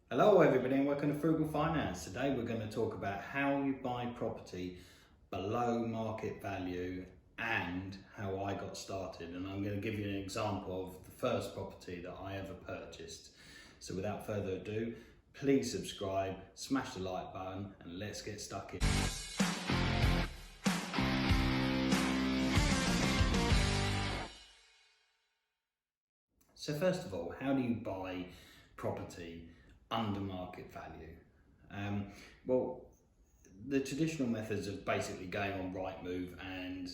Hello everybody and welcome to Frugal Finance. Today we're going to talk about how you buy property below market value and how I got started, and I'm going to give you an example of the first property that I ever purchased. So without further ado, please subscribe, smash the like button and let's get stuck in. So first of all, how do you buy property under market value? Well, the traditional methods of basically going on Rightmove and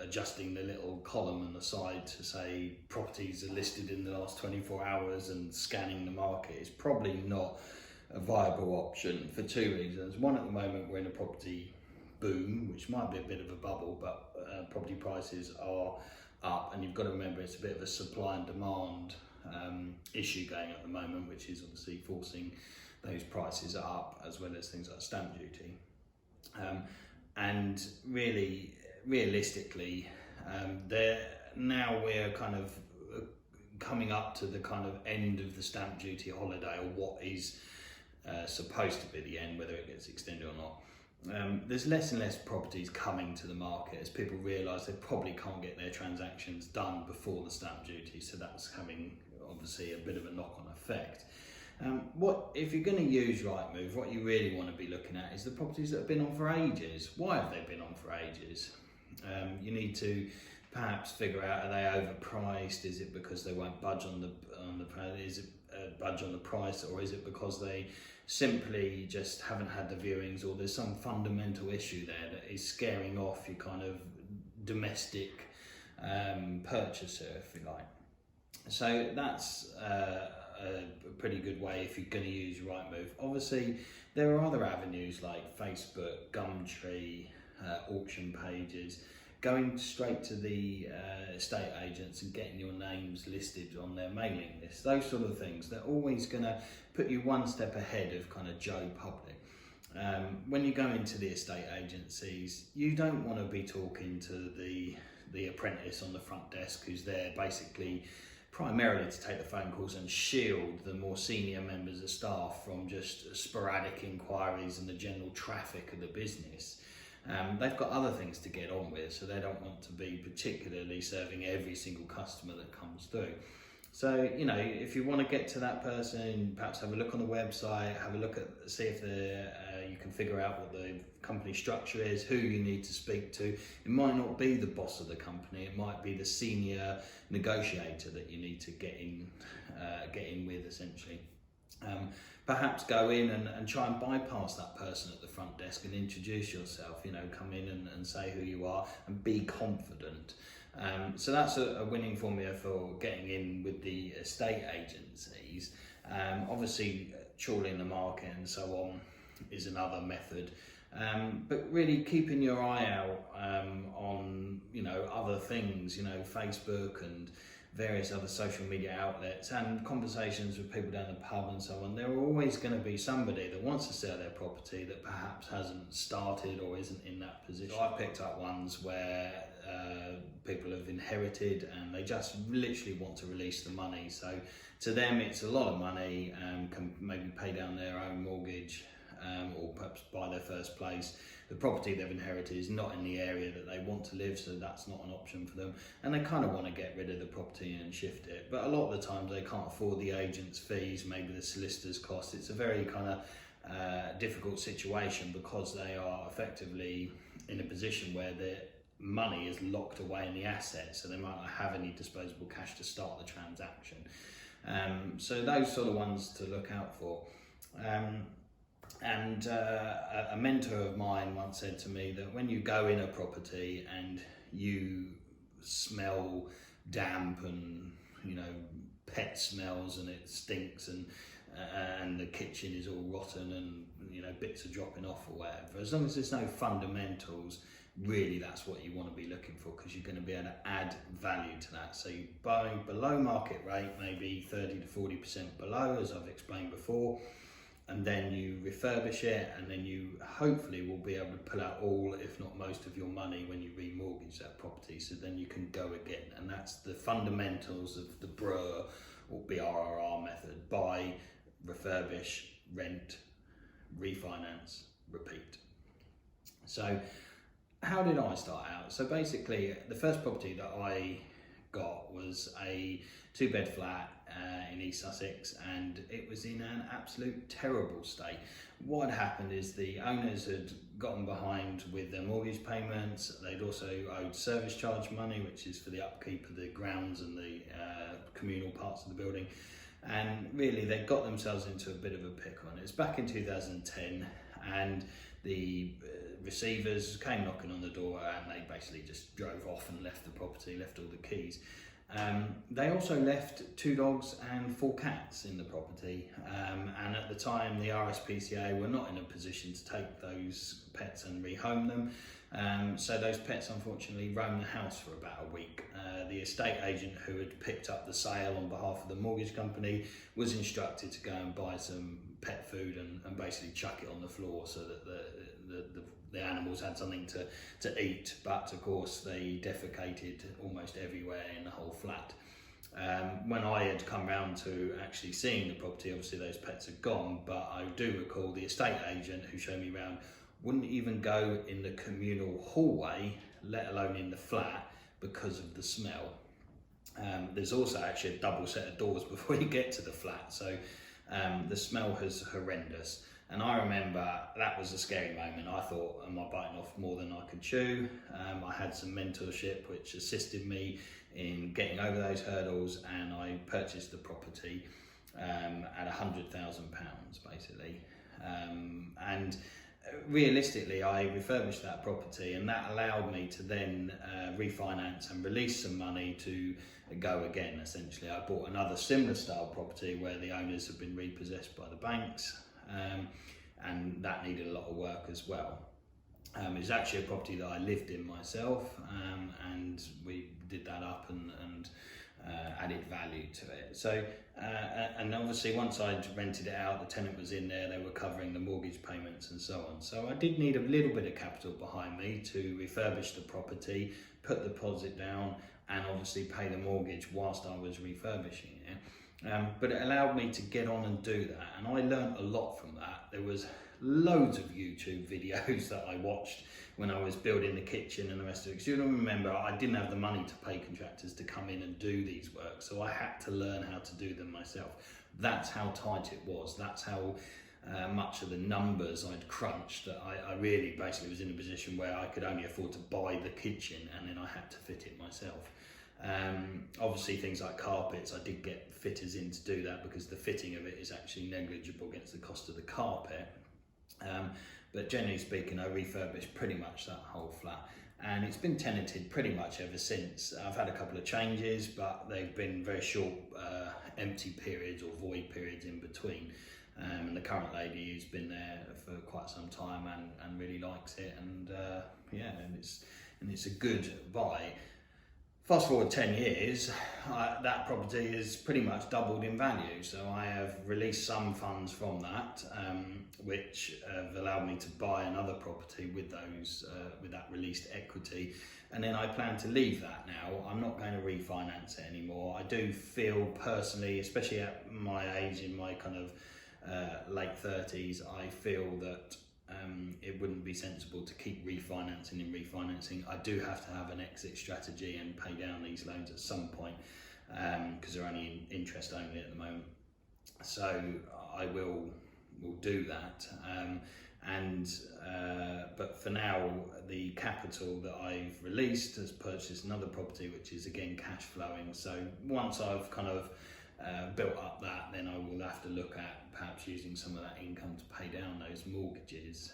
adjusting the little column on the side to say properties are listed in the last 24 hours and scanning the market is probably not a viable option for two reasons. One, at the moment we're in a property boom, which might be a bit of a bubble, but property prices are up, and you've got to remember it's a bit of a supply and demand issue going at the moment, which is obviously forcing those prices up, as well as things like stamp duty. And really, realistically, now we're kind of coming up to the kind of end of the stamp duty holiday, or what is supposed to be the end, whether it gets extended or not. There's less and less properties coming to the market as people realise they probably can't get their transactions done before the stamp duty, so that's having obviously a bit of a knock-on effect. What if you're going to use Rightmove, what you really want to be looking at is the properties that have been on for ages. Why have they been on for ages? You need to perhaps figure out, are they overpriced? Is it because they won't budge on the is it budge on the price, or is it because they simply just haven't had the viewings, or there's some fundamental issue there that is scaring off your kind of domestic purchaser, if you like? So that's a pretty good way if you're going to use Rightmove. Obviously, there are other avenues like Facebook, Gumtree, auction pages. Going straight to the estate agents and getting your names listed on their mailing list, those sort of things, they're always going to put you one step ahead of kind of Joe Public. When you go into the estate agencies, you don't want to be talking to the apprentice on the front desk who's there basically primarily to take the phone calls and shield the more senior members of staff from just sporadic inquiries and the general traffic of the business. They've got other things to get on with, so they don't want to be particularly serving every single customer that comes through. So, you know, if you want to get to that person, perhaps have a look on the website, have a look at, see if you can figure out what the company structure is, who you need to speak to. It might not be the boss of the company, it might be the senior negotiator that you need to get in with, essentially. Perhaps go in and try and bypass that person at the front desk and introduce yourself, you know, come in and say who you are and be confident. So that's a winning formula for getting in with the estate agencies. Obviously, trawling the market and so on is another method. But really keeping your eye out on, you know, other things, you know, Facebook and various other social media outlets, and conversations with people down the pub and so on. There are always going to be somebody that wants to sell their property that perhaps hasn't started or isn't in that position. So I've picked up ones where people have inherited and they just literally want to release the money. So to them it's a lot of money and can maybe pay down their own mortgage or perhaps buy their first place. The property they've inherited is not in the area that they want to live, so that's not an option for them, and they kind of want to get rid of the property and shift it, but a lot of the times they can't afford the agent's fees, maybe the solicitor's costs. It's a very kind of difficult situation because they are effectively in a position where their money is locked away in the asset, so they might not have any disposable cash to start the transaction. So those sort of ones to look out for. And a mentor of mine once said to me that when you go in a property and you smell damp and, you know, pet smells and it stinks and the kitchen is all rotten and, you know, bits are dropping off or whatever, as long as there's no fundamentals, really that's what you want to be looking for, because you're going to be able to add value to that. So you buy below market rate, maybe 30 to 40% below, as I've explained before, and then you refurbish it, and then you hopefully will be able to pull out all, if not most, of your money when you remortgage that property, so then you can go again. And that's the fundamentals of the BRRRR or BRRR method: buy refurbish, rent, refinance, repeat. So how did I start out? So basically, the first property that I got was a 2-bed flat in East Sussex, and it was in an absolute terrible state. What had happened is the owners had gotten behind with their mortgage payments. They'd also owed service charge money, which is for the upkeep of the grounds and the communal parts of the building. And really, they got themselves into a bit of a pickle. And it was back in 2010, and the receivers came knocking on the door, and they basically just drove off and left the property, left all the keys. They also left 2 dogs and 4 cats in the property, and at the time the RSPCA were not in a position to take those pets and rehome them, so those pets unfortunately roamed the house for about a week. The estate agent who had picked up the sale on behalf of the mortgage company was instructed to go and buy some pet food and basically chuck it on the floor so that the animals had something to eat, but of course they defecated almost everywhere in the whole flat. When I had come round to actually seeing the property, obviously those pets had gone, but I do recall the estate agent who showed me around wouldn't even go in the communal hallway, let alone in the flat, because of the smell. There's also actually a double set of doors before you get to the flat, so the smell was horrendous. And I remember that was a scary moment. I thought, am I biting off more than I could chew? I had some mentorship which assisted me in getting over those hurdles, and I purchased the property at £100,000 basically. And realistically, I refurbished that property, and that allowed me to then refinance and release some money to go again. Essentially, I bought another similar style property where the owners had been repossessed by the banks. And that needed a lot of work as well. It was actually a property that I lived in myself, and we did that up and added value to it. So, and obviously once I'd rented it out, the tenant was in there, they were covering the mortgage payments and so on. So I did need a little bit of capital behind me to refurbish the property, put the deposit down, and obviously pay the mortgage whilst I was refurbishing it. But it allowed me to get on and do that, and I learned a lot from that. There was loads of YouTube videos that I watched when I was building the kitchen and the rest of it, because you remember I didn't have the money to pay contractors to come in and do these works, so I had to learn how to do them myself. That's how tight it was. That's how much of the numbers I'd crunched, that I really basically was in a position where I could only afford to buy the kitchen, and then I had to fit it myself. Obviously things like carpets, I did get fitters in to do that because the fitting of it is actually negligible against the cost of the carpet. But generally speaking, I refurbished pretty much that whole flat, and it's been tenanted pretty much ever since. I've had a couple of changes, but they've been very short empty periods or void periods in between. And the current lady who's been there for quite some time and really likes it, and yeah, and it's a good buy. Fast forward 10 years, that property has pretty much doubled in value. So I have released some funds from that, which have allowed me to buy another property with those, with that released equity. And then I plan to leave that now. I'm not going to refinance it anymore. I do feel personally, especially at my age, in my kind of late 30s, I feel that it wouldn't be sensible to keep refinancing and refinancing. I do have to have an exit strategy and pay down these loans at some point, because they're only interest only at the moment. So I will do that. But for now, the capital that I've released has purchased another property, which is again cash flowing. So once I've kind of built up that, then I will have to look at perhaps using some of that income to pay down those mortgages.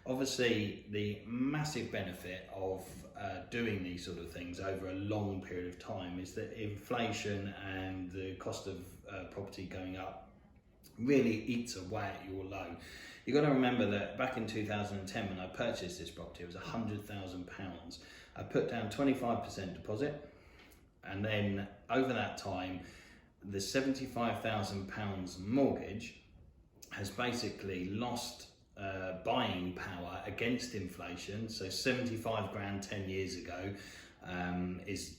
Obviously, the massive benefit of doing these sort of things over a long period of time is that inflation and the cost of property going up really eats away at your loan. You've got to remember that back in 2010, when I purchased this property, it was £100,000. I put down 25% deposit, and then over that time, the £75,000 mortgage has basically lost buying power against inflation. So 75 grand 10 years ago is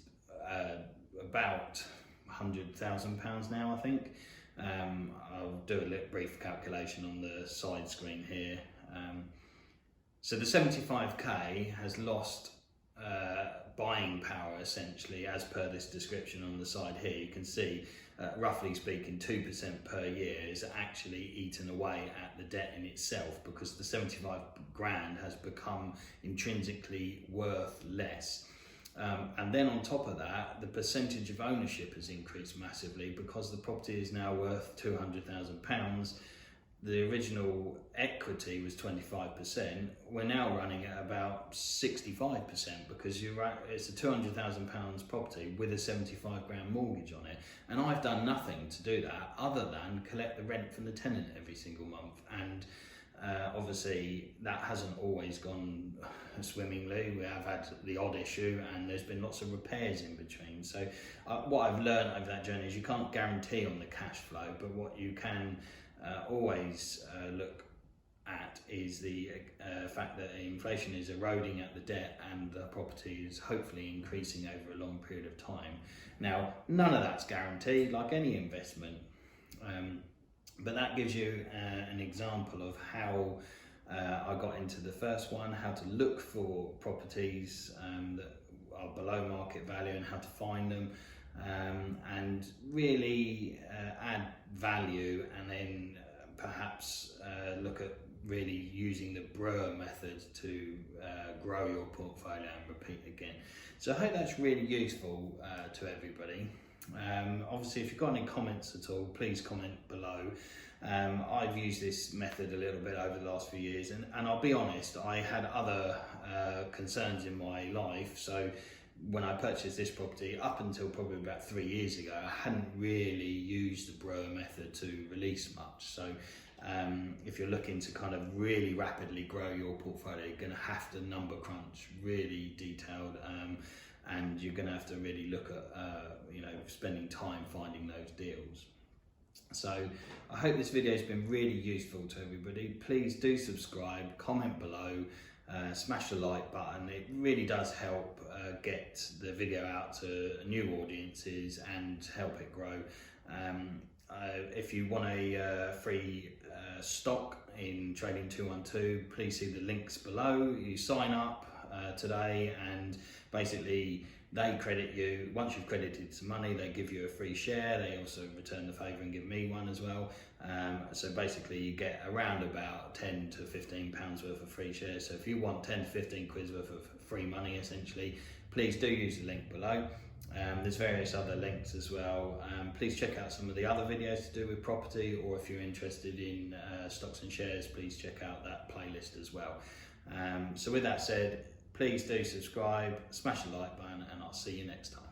about £100,000 now, I think. I'll do a little brief calculation on the side screen here. So the 75k has lost buying power essentially, as per this description on the side here. You can see, roughly speaking, 2% per year is actually eaten away at the debt in itself, because the 75 grand has become intrinsically worth less. And then on top of that, the percentage of ownership has increased massively, because the property is now worth £200,000. The original equity was 25%. We're now running at about 65%, because it's a £200,000 property with a 75 grand mortgage on it. And I've done nothing to do that other than collect the rent from the tenant every single month. And obviously that hasn't always gone swimmingly. We have had the odd issue, and there's been lots of repairs in between. So what I've learned over that journey is you can't guarantee on the cash flow, but what you can always look at is the fact that inflation is eroding at the debt, and the property is hopefully increasing over a long period of time. Now, none of that's guaranteed, like any investment, but that gives you an example of how I got into the first one, how to look for properties that are below market value and how to find them, and really add value, and then perhaps look at really using the brewer method to grow your portfolio and repeat again. So I hope that's really useful to everybody. Obviously, if you've got any comments at all, please comment below. I've used this method a little bit over the last few years, and I'll be honest, I had other concerns in my life. So when I purchased this property, up until probably about 3 years ago, I hadn't really used the brewer method to release much. So if you're looking to kind of really rapidly grow your portfolio, you're going to have to number crunch really detailed, and you're going to have to really look at spending time finding those deals. So I hope this video has been really useful to everybody. Please do subscribe, comment below, smash the like button. It really does help get the video out to new audiences and help it grow. If you want a free stock in Trading 212, please see the links below. You sign up today, and basically they credit you. Once you've credited some money, they give you a free share. They also return the favour and give me one as well. So basically you get around about 10 to 15 pounds worth of free shares. So if you want 10 to 15 quid worth of free money essentially, please do use the link below. There's various other links as well. Please check out some of the other videos to do with property, or if you're interested in stocks and shares, please check out that playlist as well. So with that said, please do subscribe, smash the like button, and I'll see you next time.